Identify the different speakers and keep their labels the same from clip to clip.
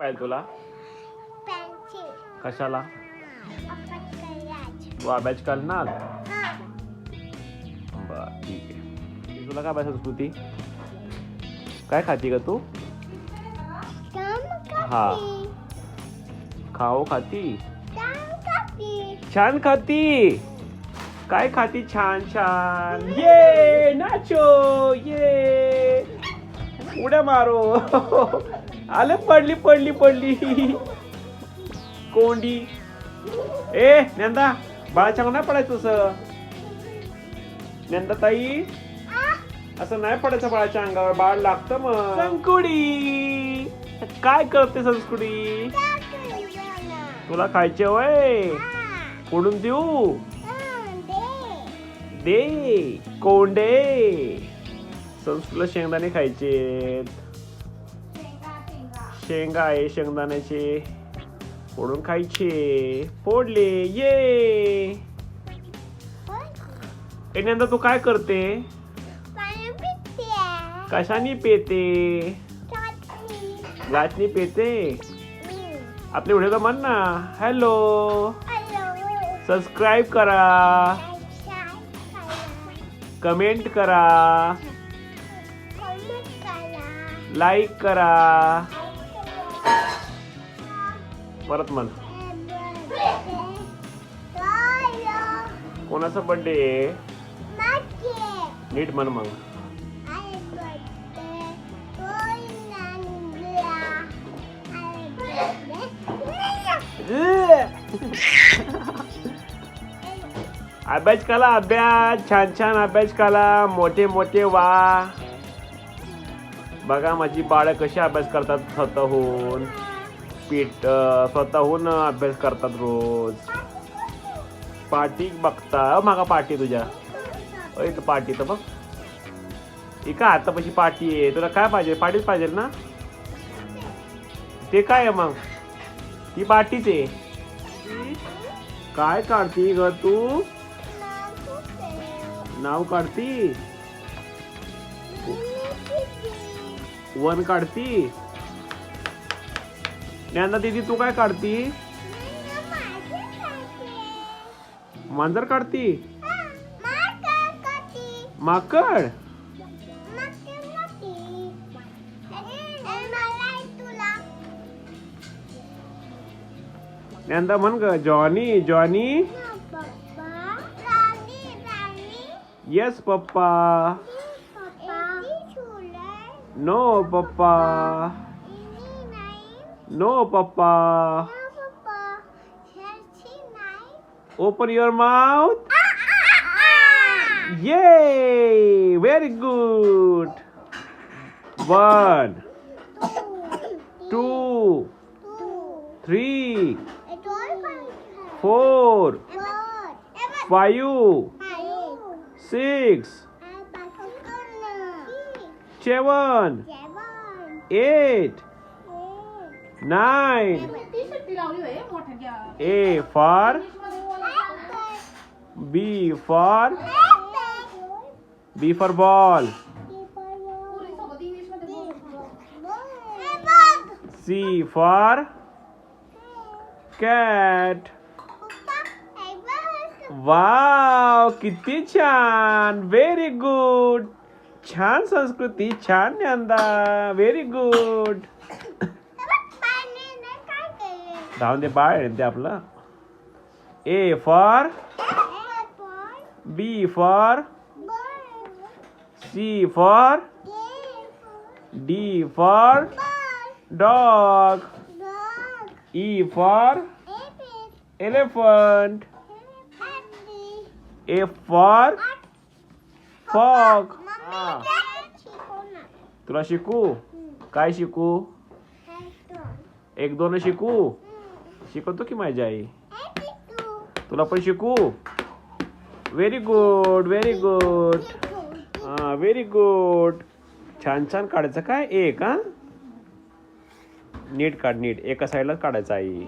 Speaker 1: पाहिजे तुला
Speaker 2: पेन्सिल
Speaker 1: कशाला
Speaker 2: अभ्यास
Speaker 1: तू अभ्यास करणार
Speaker 2: हां
Speaker 1: बर ठीक आहे तुला काय पाहिजे संस्कृती काय खाती का तू हा खाओ खाती छान खाती काय खाती छान छान ये नाचो ये उड्या मारो आले पडली पडली पडली कोंडी ए नंदा बाळाच्या नाही पडायचं असं नंदा ताई असं नाही पडायचं बाळाच्या अंगावर बाळ लागतं मग संकुडी काय करते संस्कृती तुला खायचे वय कोडून देऊ दे कोंडे संस्कृतीला शेंगदाणे खायचे शेंगा आहे शेंगदाण्याचे फोडून खायचे फोडले ये नंदा तू काय करते कशानी पेते ग्लासनी पेते आपले व्हिडिओ म्हण ना हॅलो सबस्क्राईब करा कमेंट करा लाईक करा परत म्हण कोणाचा बर्थडे नीट म्हण मग अभ्यास करा अभ्यास छान छान अभ्यास करा मोठे मोठे वा बघा माझी बाळं कशी अभ्यास करतात स्वतःहून स्वतःहून अभ्यास करतात रोज पाटी बघता मागा पाटी तुझ्या तर पाटी तर बघ का आतापाशी पाटी आहे तुला काय पाहिजे पाटीच पाहिजे ना ते काय आहे मग ती पाटीच आहे काय काढती ग तू नाव काढती वन काढती ज्ञाना दीदी तू काय काढती मांजर काढती माकड ज्ञानदा म्हण ग Johnny Johnny yes papa no पप्पा नो पप्पा ओपन युअर माउथ ये very good 1 2 3 4 5 6 7 8 9 A for B for ball C for cat wow किती छान व्हेरी गुड छान संस्कृती छान ज्ञानदा व्हेरी गुड धावून दे बाळ ते आपलं A for B for C for D for dog E for elephant A for fog तुला शिकू काय शिकू 1 2 शिकू शिकवतो की माझी आई तुला पण शिकू very good very good very good छान छान काढायचं काय एक नीट काढ नीट एका साईडलाच काढायचं आई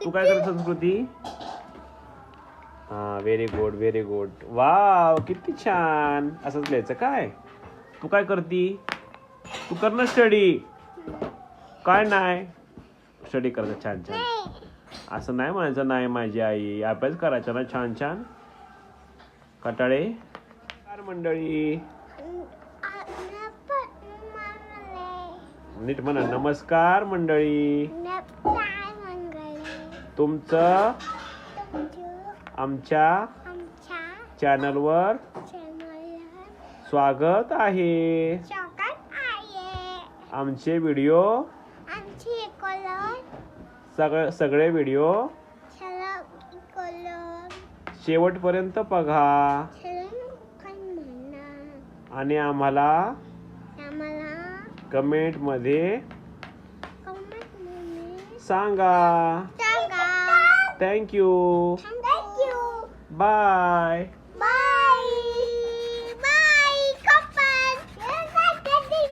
Speaker 1: तू काय करत संस्कृती very good very good wow किती छान असंच लिहायचं काय तू काय करती? तू कर ना स्टडी. काय नाही स्टडी करायचं छान छान. असं नाही म्हणायचं नाही माझी आई. अभ्यास करायचा ना छान छान. कटाळे मंडळी नीट म्हणा. नमस्कार मंडळी. तुमचं आमच्या चॅनलवर स्वागत आहे. आमचे व्हिडिओ सगळे व्हिडिओ शेवटपर्यंत बघा आणि आम्हाला कमेंट मध्ये सांगा. थँक्यू. बाय.